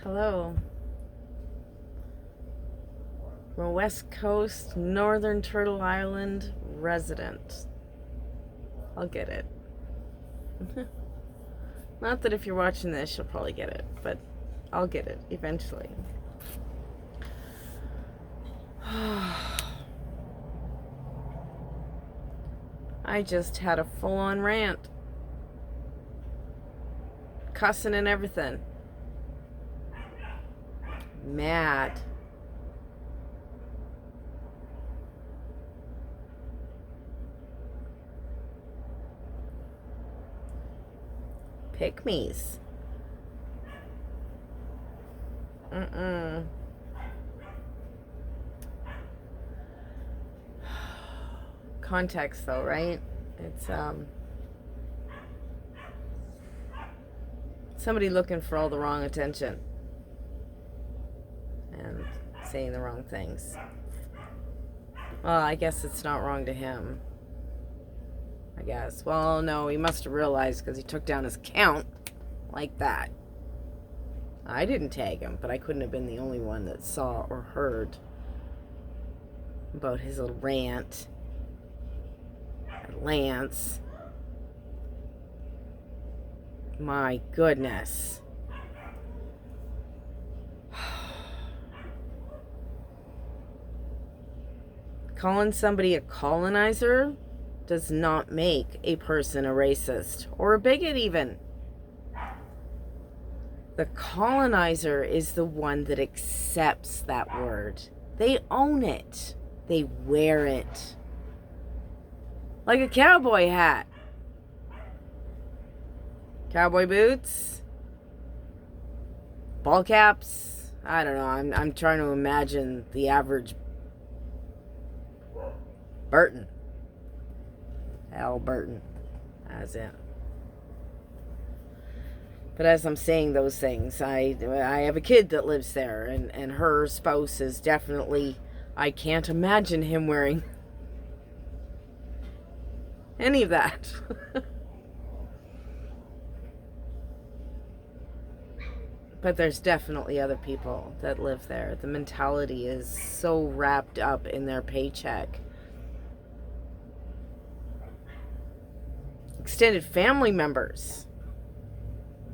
Hello. I'm a West Coast, Northern Turtle Island resident. I'll get it. Not that if you're watching this, you'll probably get it, but I'll get it eventually. I just had a full-on rant. Cussing and everything. Mad. Pick-me's. Context though, right? It's somebody looking for all the wrong attention and saying the wrong things. Well, I guess it's not wrong to him. I guess. Well, no, he must have realized because he took down his count like that. I didn't tag him, but I couldn't have been the only one that saw or heard about his little rant at Lance. My goodness. Calling somebody a colonizer does not make a person a racist or a bigot even. The colonizer is the one that accepts that word. They own it. They wear it. Like a cowboy hat. Cowboy boots. Ball caps. I don't know. I'm trying to imagine the average Burton. Al Burton. As in. But as I'm saying those things, I have a kid that lives there, and her spouse is definitely, I can't imagine him wearing any of that. But there's definitely other people that live there. The mentality is so wrapped up in their paycheck. Extended family members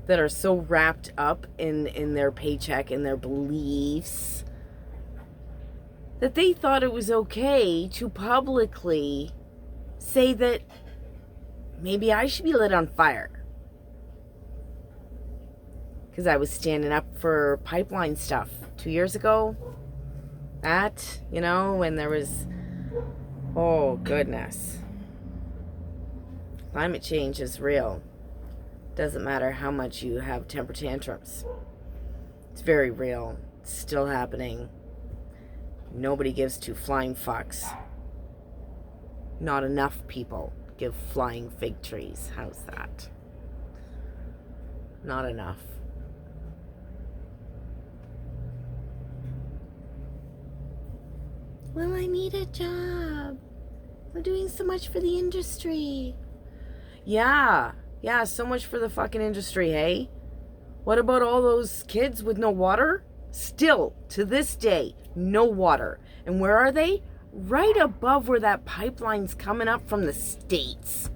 that are so wrapped up in their paycheck, in their beliefs, that they thought it was okay to publicly say that maybe I should be lit on fire because I was standing up for pipeline stuff 2 years ago. That, when there was, oh goodness. Climate change is real. Doesn't matter how much you have temper tantrums. It's very real. It's still happening. Nobody gives two flying fucks. Not enough people give flying fig trees. How's that? Not enough. Well, I need a job. We're doing so much for the industry. Yeah, so much for the fucking industry, hey? What about all those kids with no water? Still, to this day, no water. And where are they? Right above where that pipeline's coming up from the States.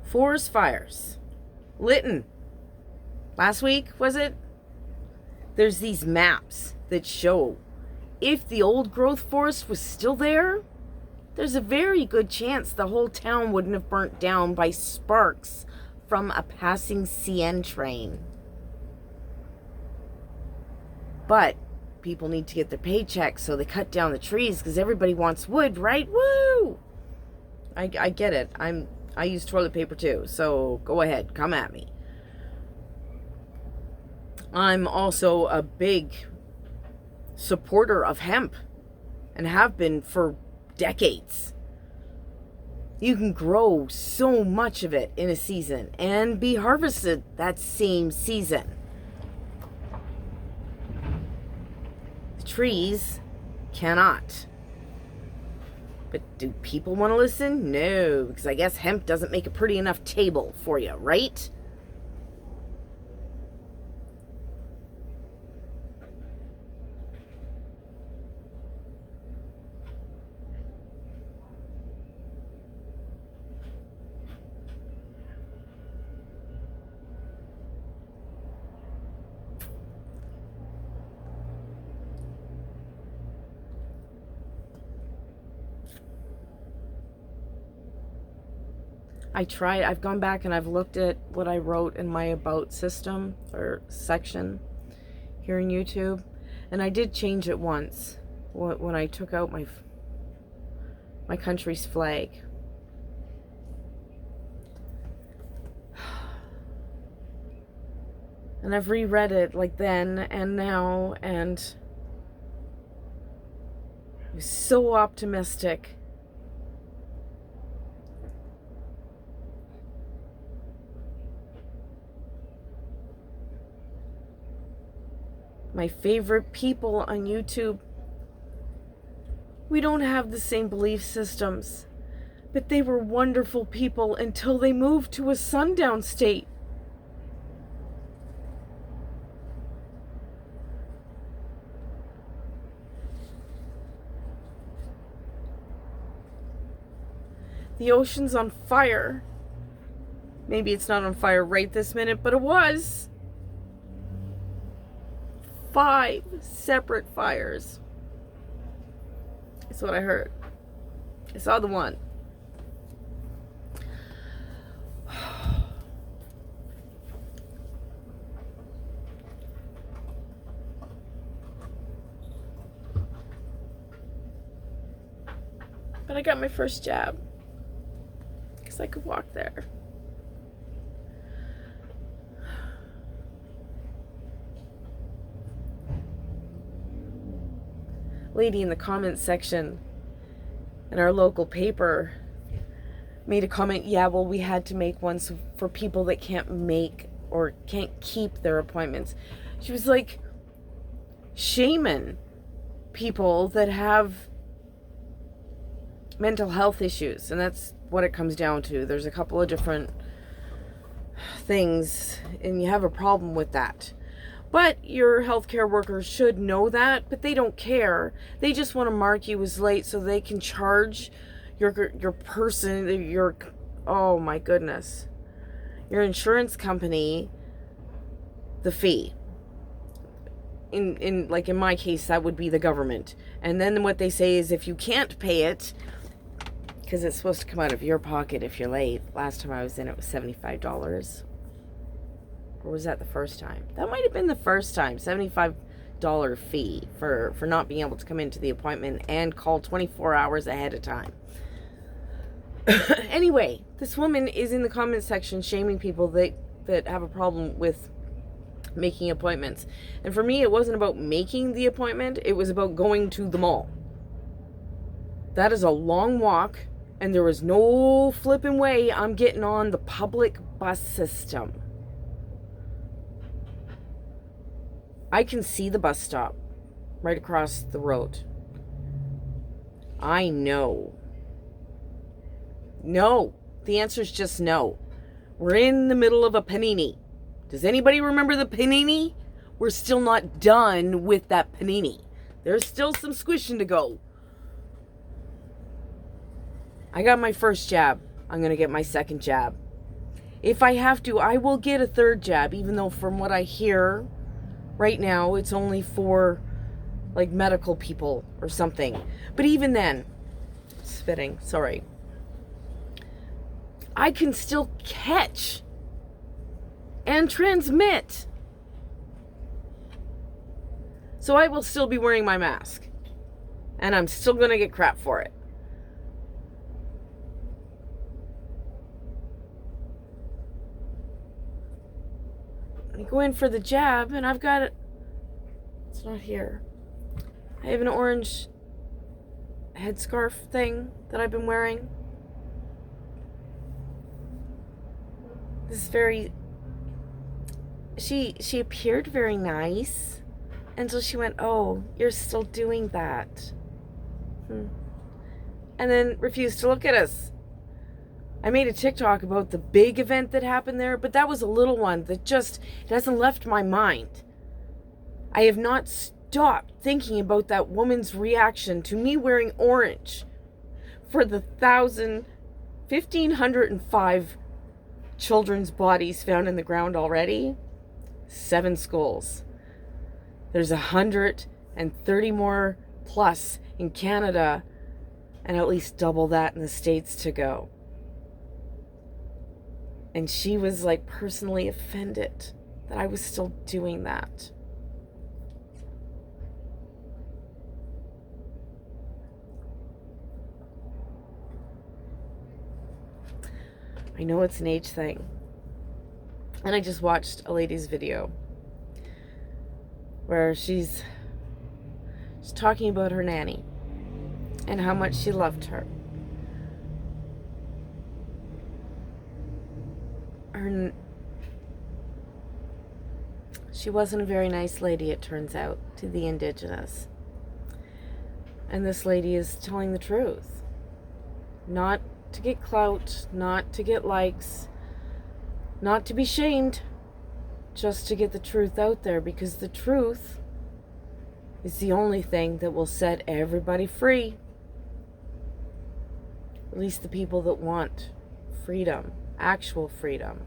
Forest fires. Lytton. Last week, was it? There's these maps that show if the old growth forest was still there, there's a very good chance the whole town wouldn't have burnt down by sparks from a passing CN train. But people need to get their paychecks, so they cut down the trees because everybody wants wood, right? Woo! I get it. I use toilet paper too, so go ahead, come at me. I'm also a big supporter of hemp and have been for decades. You can grow so much of it in a season and be harvested that same season. trees cannot. But do people want to listen? No, because I guess hemp doesn't make a pretty enough table for you, right? I've gone back and I've looked at what I wrote in my about system or section here in YouTube, and I did change it once when I took out my country's flag. And I've reread it like then and now, and I was so optimistic. My favorite people on YouTube, we don't have the same belief systems, but they were wonderful people until they moved to a sundown state. The ocean's on fire. Maybe it's not on fire right this minute, but it was. 5 separate fires. That's what I heard. I saw the one. But I got my first jab because I could walk there. Lady in the comments section in our local paper made a comment, yeah, well, we had to make ones for people that can't make or can't keep their appointments. She was like, shaming people that have mental health issues, and that's what it comes down to. There's a couple of different things, and you have a problem with that. But your healthcare workers should know that, but they don't care. They just want to mark you as late so they can charge your person, oh my goodness, your insurance company the fee. In my case, that would be the government. And then what they say is if you can't pay it, because it's supposed to come out of your pocket if you're late. Last time I was in, it was $75. Or was that the first time? That might have been the first time. $75 fee for not being able to come into the appointment and call 24 hours ahead of time. Anyway, this woman is in the comment section shaming people that have a problem with making appointments. And for me, it wasn't about making the appointment. It was about going to the mall. That is a long walk, and there was no flipping way I'm getting on the public bus system. I can see the bus stop right across the road. I know. No. The answer is just no. We're in the middle of a panini. Does anybody remember the panini? We're still not done with that panini. There's still some squishing to go. I got my first jab. I'm going to get my second jab. If I have to, I will get a third jab, even though from what I hear right now, it's only for like medical people or something. But even then, spitting, sorry. I can still catch and transmit. So I will still be wearing my mask. And I'm still going to get crap for it. I go in for the jab, and I've got it. It's not here. I have an orange headscarf thing that I've been wearing. This is very... She appeared very nice. And so she went, oh, you're still doing that. And then refused to look at us. I made a TikTok about the big event that happened there, but that was a little one that just, it hasn't left my mind. I have not stopped thinking about that woman's reaction to me wearing orange for the 1,505 children's bodies found in the ground already. 7 schools. There's 130 more plus in Canada, and at least double that in the States to go. And she was like personally offended that I was still doing that. I know it's an age thing. And I just watched a lady's video where she's talking about her nanny and how much she loved her. She wasn't a very nice lady, it turns out, to the Indigenous. And this lady is telling the truth. Not to get clout, not to get likes, not to be shamed, just to get the truth out there, because the truth is the only thing that will set everybody free. At least the people that want freedom, actual freedom.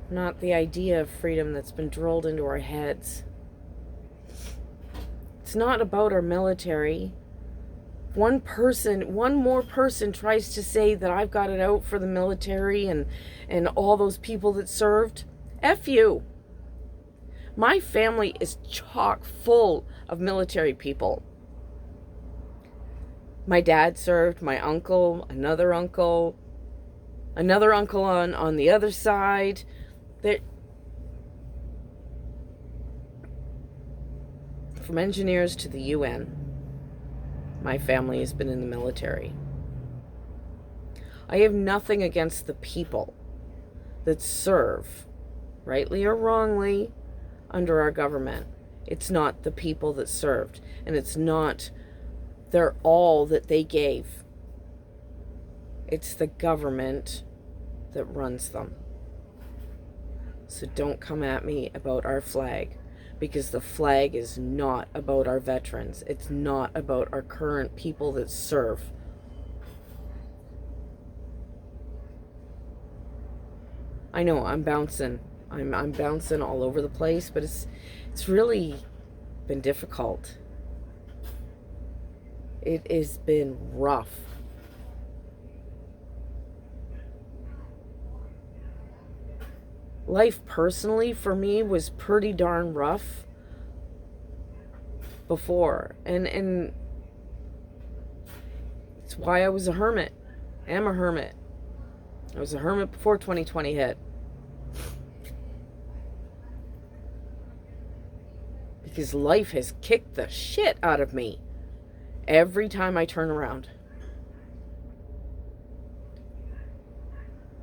Not the idea of freedom that's been drilled into our heads. It's not about our military. One more person tries to say that I've got it out for the military and all those people that served. F you. My family is chock full of military people. My dad served, my uncle, another uncle on the other side. From engineers to the UN, my family has been in the military. I have nothing against the people that serve, rightly or wrongly, under our government. It's not the people that served, and it's not their all that they gave. It's the government that runs them. So don't come at me about our flag, because the flag is not about our veterans. It's not about our current people that serve. I know I'm bouncing. I'm bouncing all over the place, but it's really been difficult. It has been rough. Life personally for me was pretty darn rough before, and it's why I was a hermit. I am a hermit. I was a hermit before 2020 hit. Because life has kicked the shit out of me every time I turn around.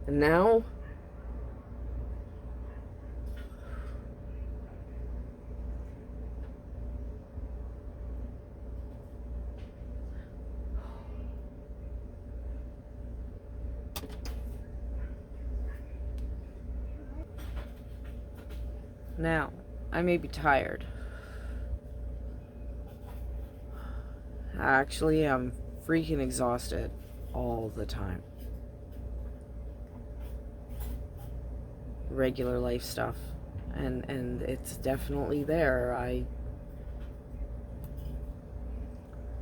And now I may be tired. Actually, I'm freaking exhausted all the time. Regular life stuff. And it's definitely there.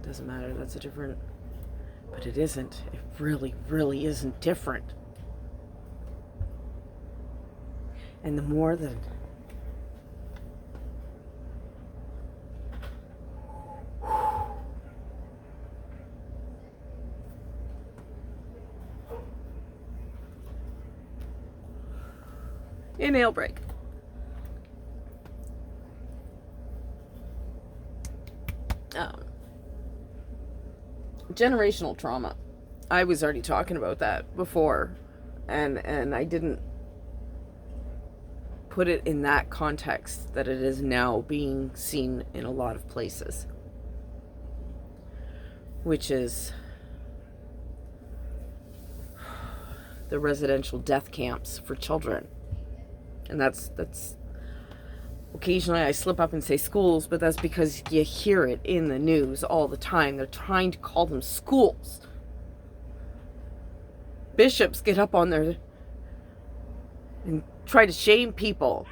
Doesn't matter, that's a different... But it isn't. It really, really isn't different. And the more that... Inhale, break. Generational trauma. I was already talking about that before. And I didn't put it in that context that it is now being seen in a lot of places, which is the residential death camps for children. And that's occasionally I slip up and say schools, but that's because you hear it in the news all the time. They're trying to call them schools. Bishops get up on there and try to shame people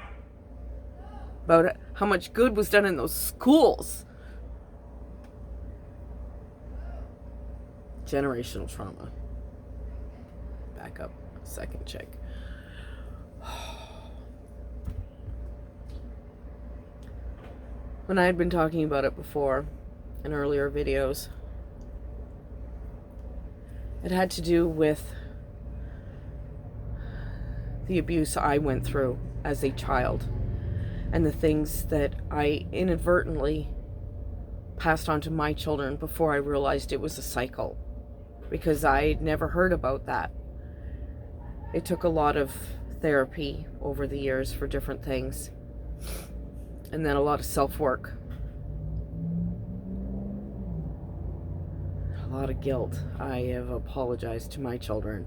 about how much good was done in those schools. Generational trauma. Back up a second, check. When I had been talking about it before in earlier videos, it had to do with the abuse I went through as a child and the things that I inadvertently passed on to my children before I realized it was a cycle, because I'd never heard about that. It took a lot of therapy over the years for different things, and then a lot of self-work, a lot of guilt. I have apologized to my children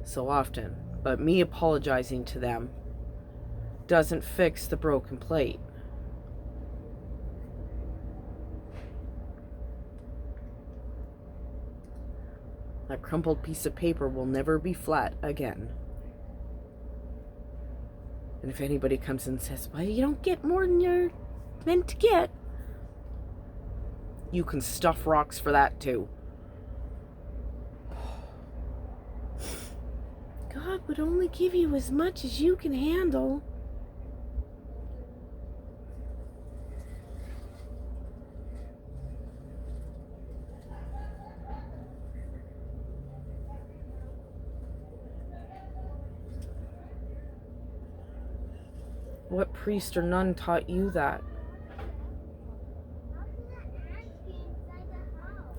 so often, but me apologizing to them doesn't fix the broken plate. That crumpled piece of paper will never be flat again. And if anybody comes and says, well, you don't get more than you're meant to get, you can stuff rocks for that too. God would only give you as much as you can handle. What priest or nun taught you that?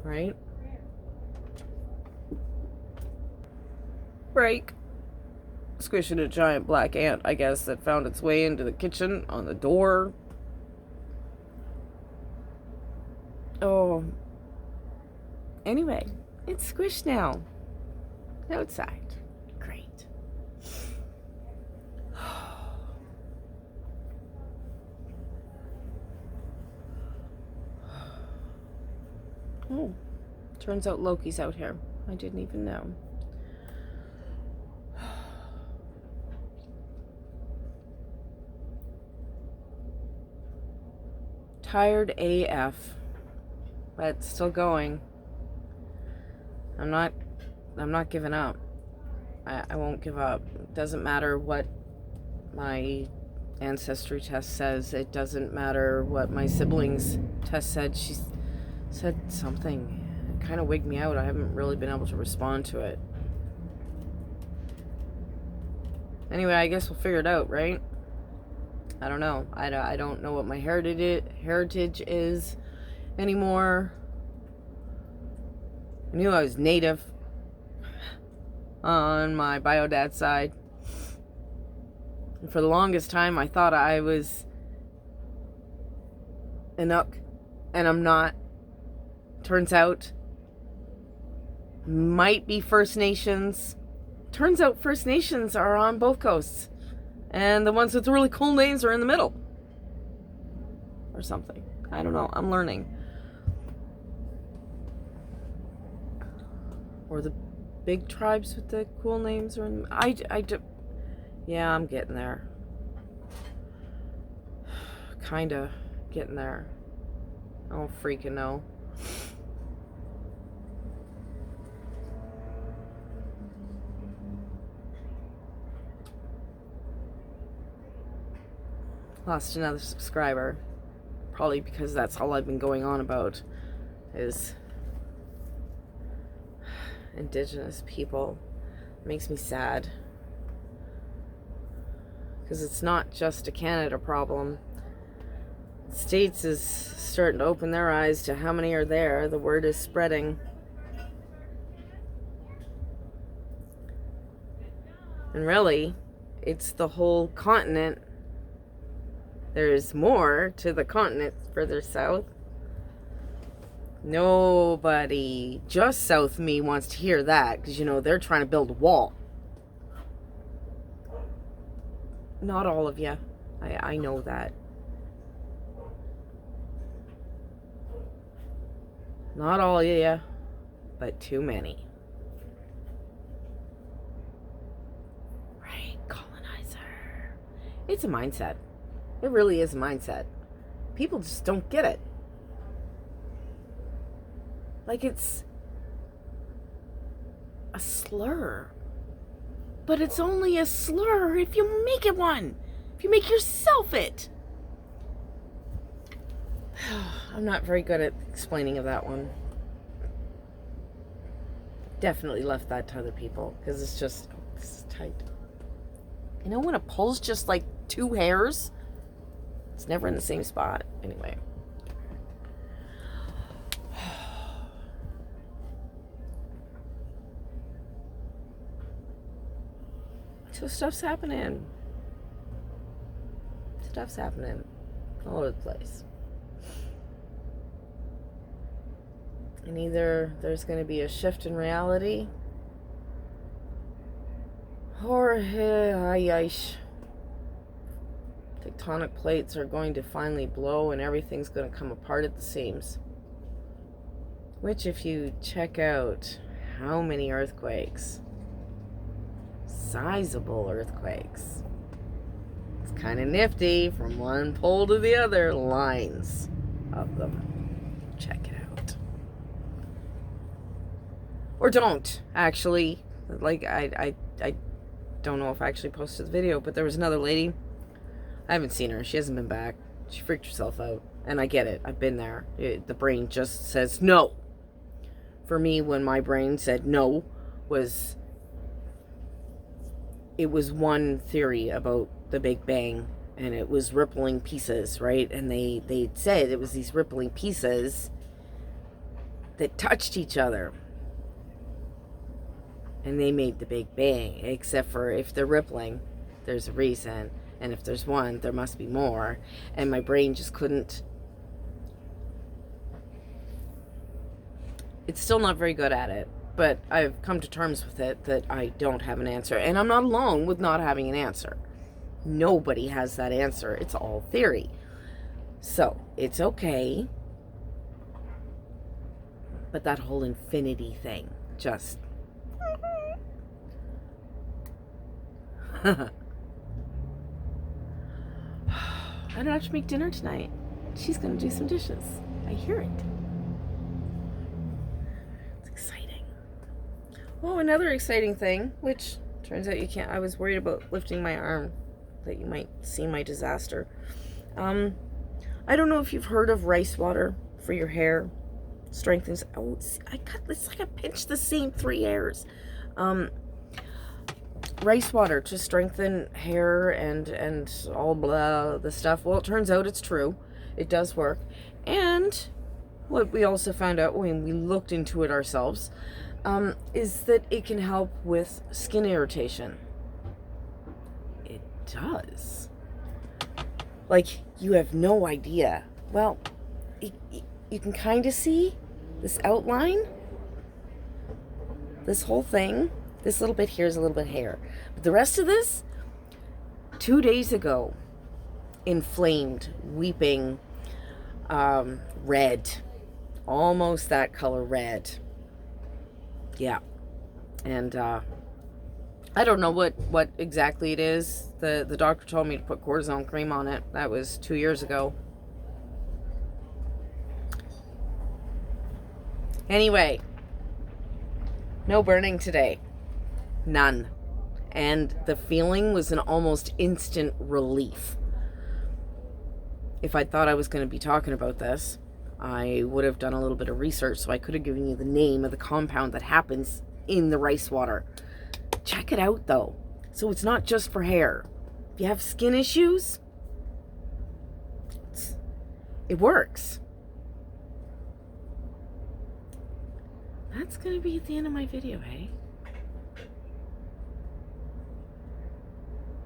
Right? Break. Squishing a giant black ant, I guess, that found its way into the kitchen on the door. Oh. Anyway, it's squished now. Outside. Great. Oh. Turns out Loki's out here. I didn't even know. Tired AF, but still going. I'm not giving up. I won't give up. It doesn't matter what my ancestry test says. It doesn't matter what my siblings' test said. She said something. It kind of wigged me out. I haven't really been able to respond to it. Anyway, I guess we'll figure it out, right? I don't know. I don't know what my heritage is anymore. I knew I was Native on my bio dad side. And for the longest time, I thought I was Inuk, and I'm not. Turns out, might be First Nations. Turns out First Nations are on both coasts. And the ones with the really cool names are in the middle. Or something. I don't know. I'm learning. Or the big tribes with the cool names are in... Yeah, I'm getting there. Kinda getting there. I don't freaking know. Lost another subscriber. Probably because that's all I've been going on about is Indigenous people. It makes me sad. Because it's not just a Canada problem. The States is starting to open their eyes to how many are there. The word is spreading. And really, it's the whole continent. There's more to the continent further south. Nobody just south of me wants to hear that, because, you know, they're trying to build a wall. Not all of you. I know that. Not all of you, but too many. Right, colonizer. It's a mindset. It really is a mindset. People just don't get it. Like, it's a slur. But it's only a slur if you make it one. If you make yourself it. I'm not very good at explaining of that one. Definitely left that to other people, because it's just, it's tight. You know when it pulls just like 2 hairs? It's never in the same spot. Anyway. So stuff's happening. Stuff's happening all over the place. And either there's going to be a shift in reality, or tectonic plates are going to finally blow and everything's going to come apart at the seams. Which, if you check out how many earthquakes, sizable earthquakes, it's kind of nifty from one pole to the other, lines of them. Check it out. Or don't, actually. Like, I don't know if I actually posted the video, but there was another lady. I haven't seen her. She hasn't been back. She freaked herself out. And I get it. I've been there. The brain just says no. For me, when my brain said no, it was one theory about the Big Bang, and it was rippling pieces, right? And they said it was these rippling pieces that touched each other. And they made the Big Bang, except for if they're rippling, there's a reason. And if there's one, there must be more. And my brain just couldn't. It's still not very good at it. But I've come to terms with it that I don't have an answer. And I'm not alone with not having an answer. Nobody has that answer. It's all theory. So, it's okay. But that whole infinity thing just... I don't have to make dinner tonight. She's going to do some dishes. I hear it. It's exciting. Oh, another exciting thing, which turns out you can't. I was worried about lifting my arm, that you might see my disaster. I don't know if you've heard of rice water for your hair. Strengthens. Oh, it's like I pinched the same 3 hairs. Rice water to strengthen hair and all blah the stuff. Well, it turns out it's true. It does work. And what we also found out when we looked into it ourselves is that it can help with skin irritation. It does. Like, you have no idea. Well, you can kind of see this outline. This whole thing. This little bit here is a little bit hair. But the rest of this, 2 days ago, inflamed, weeping, red. Almost that color red. Yeah. And I don't know what exactly it is. The doctor told me to put cortisone cream on it. That was 2 years ago. Anyway, no burning today. None. And the feeling was an almost instant relief. If I thought I was going to be talking about this, I would have done a little bit of research, so I could have given you the name of the compound that happens in the rice water. Check it out, though. So it's not just for hair. If you have skin issues, it works. That's going to be at the end of my video, hey?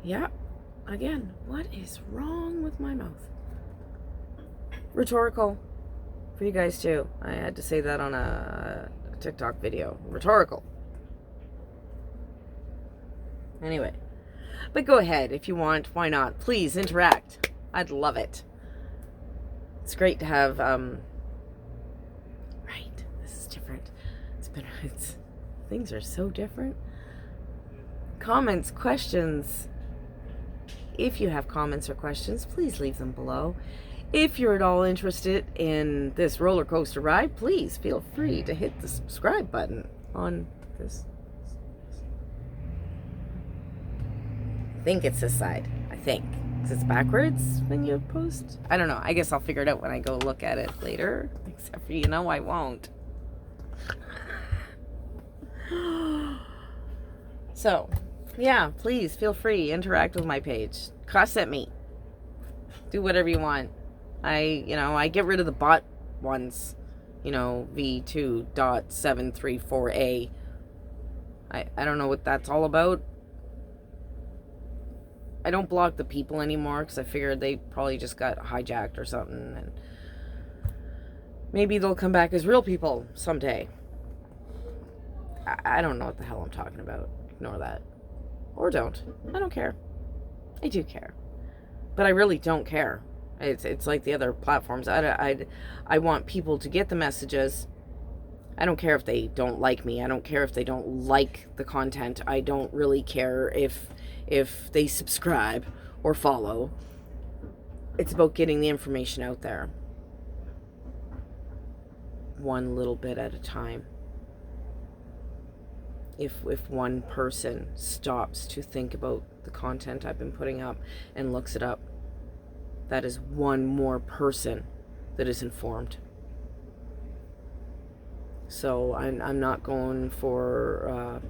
Yeah, again, what is wrong with my mouth? Rhetorical for you guys too. I had to say that on a TikTok video. Rhetorical. Anyway, but go ahead if you want. Why not? Please interact. I'd love it. It's great to have, right, this is different. Things are so different. Comments, questions. If you have comments or questions, please leave them below. If you're at all interested in this roller coaster ride, please feel free to hit the subscribe button on this. I think it's this side. I think. Because it's backwards when you post. I don't know. I guess I'll figure it out when I go look at it later. Except for, I won't. So, yeah, please feel free. Interact with my page. Cuss at me. Do whatever you want. I get rid of the bot ones. V2.734A. I don't know what that's all about. I don't block the people anymore because I figured they probably just got hijacked or something. And maybe they'll come back as real people someday. I don't know what the hell I'm talking about. Ignore that. Or don't. I don't care. I do care. But I really don't care. It's like the other platforms. I want people to get the messages. I don't care if they don't like me. I don't care if they don't like the content. I don't really care if they subscribe or follow. It's about getting the information out there. One little bit at a time. If one person stops to think about the content I've been putting up and looks it up, that is one more person that is informed. So I'm not going for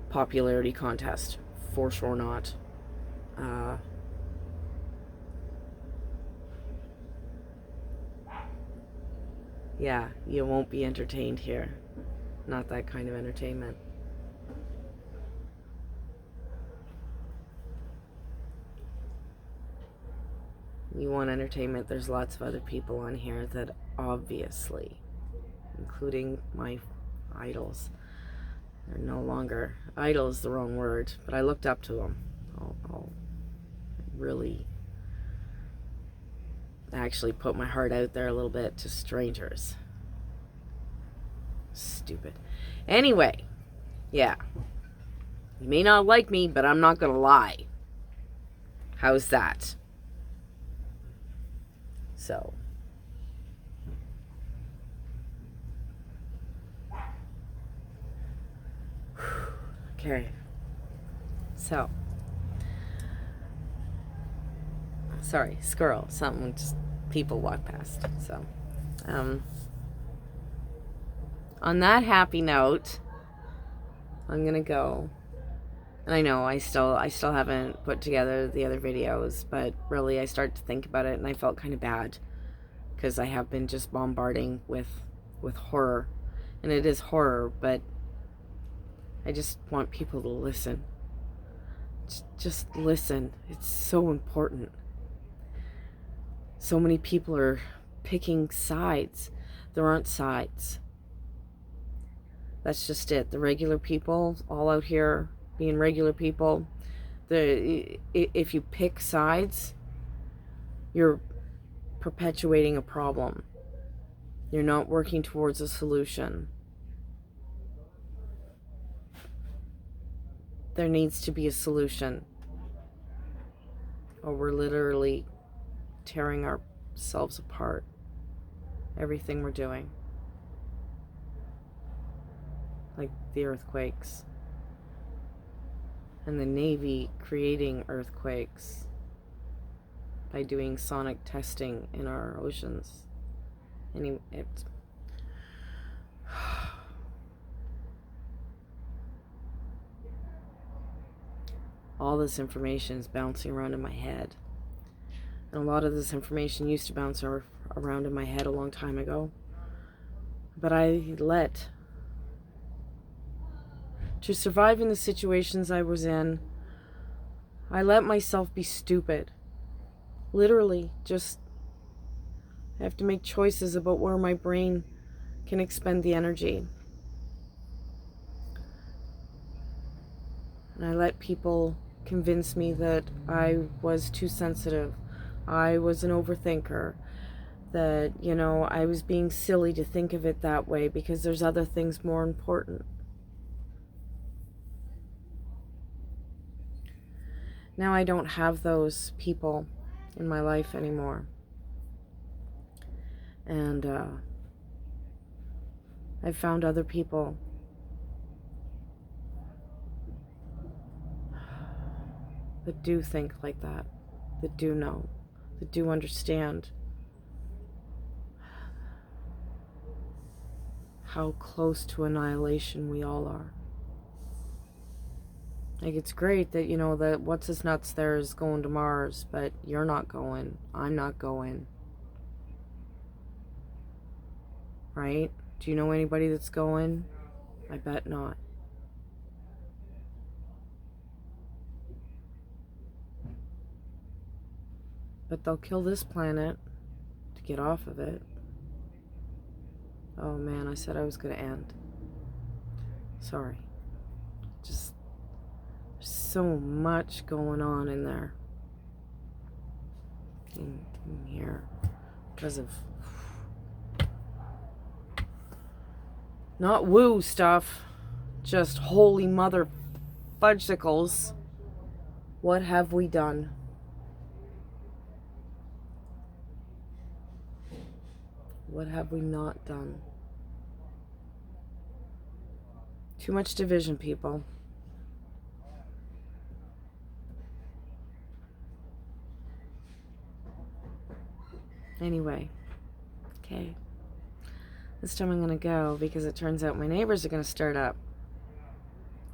popularity contest. For sure not. Yeah, you won't be entertained here. Not that kind of entertainment. You want entertainment, there's lots of other people on here that obviously, including my idols, they're no longer, idol is the wrong word, but I looked up to them. I'll really actually put my heart out there a little bit to strangers. Stupid. Anyway, yeah. You may not like me, but I'm not gonna lie. How's that? So. Okay. So. Sorry, squirrel. Something, just people walk past. So. On that happy note, I'm gonna go. And I know I still haven't put together the other videos, but really I started to think about it and I felt kind of bad because I have been just bombarding with horror, and it is horror, but I just want people to listen. Just listen. It's so important. So many people are picking sides. There aren't sides. That's just it. The regular people all out here being regular people, if you pick sides, you're perpetuating a problem. You're not working towards a solution. There needs to be a solution, or we're literally tearing ourselves apart. Everything we're doing. Like the earthquakes. And the Navy creating earthquakes by doing sonic testing in our oceans. And all this information is bouncing around in my head. And a lot of this information used to bounce around in my head a long time ago. But to survive in the situations I was in, I let myself be stupid. Literally, just I have to make choices about where my brain can expend the energy. And I let people convince me that I was too sensitive. I was an overthinker. That, I was being silly to think of it that way because there's other things more important. Now I don't have those people in my life anymore. And I've found other people that do think like that do know, that do understand how close to annihilation we all are. Like, it's great that, that what's his nuts there is going to Mars, but you're not going. I'm not going. Right? Do you know anybody that's going? I bet not. But they'll kill this planet to get off of it. Oh man, I said I was going to end. Sorry. Just, there's so much going on in there. In here. Because of not woo stuff. Just holy mother fudgesicles. What have we done? What have we not done? Too much division, people. Anyway, okay. This time I'm going to go because it turns out my neighbors are going to start up.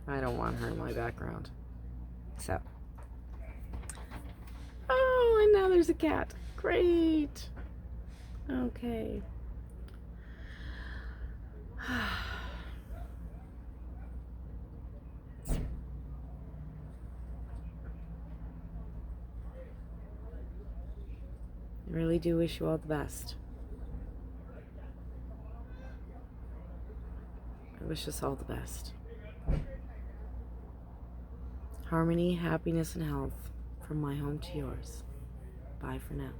I don't want her in my background. So. Oh, and now there's a cat. Great. Okay. I really do wish you all the best. I wish us all the best. Harmony, happiness, and health from my home to yours. Bye for now.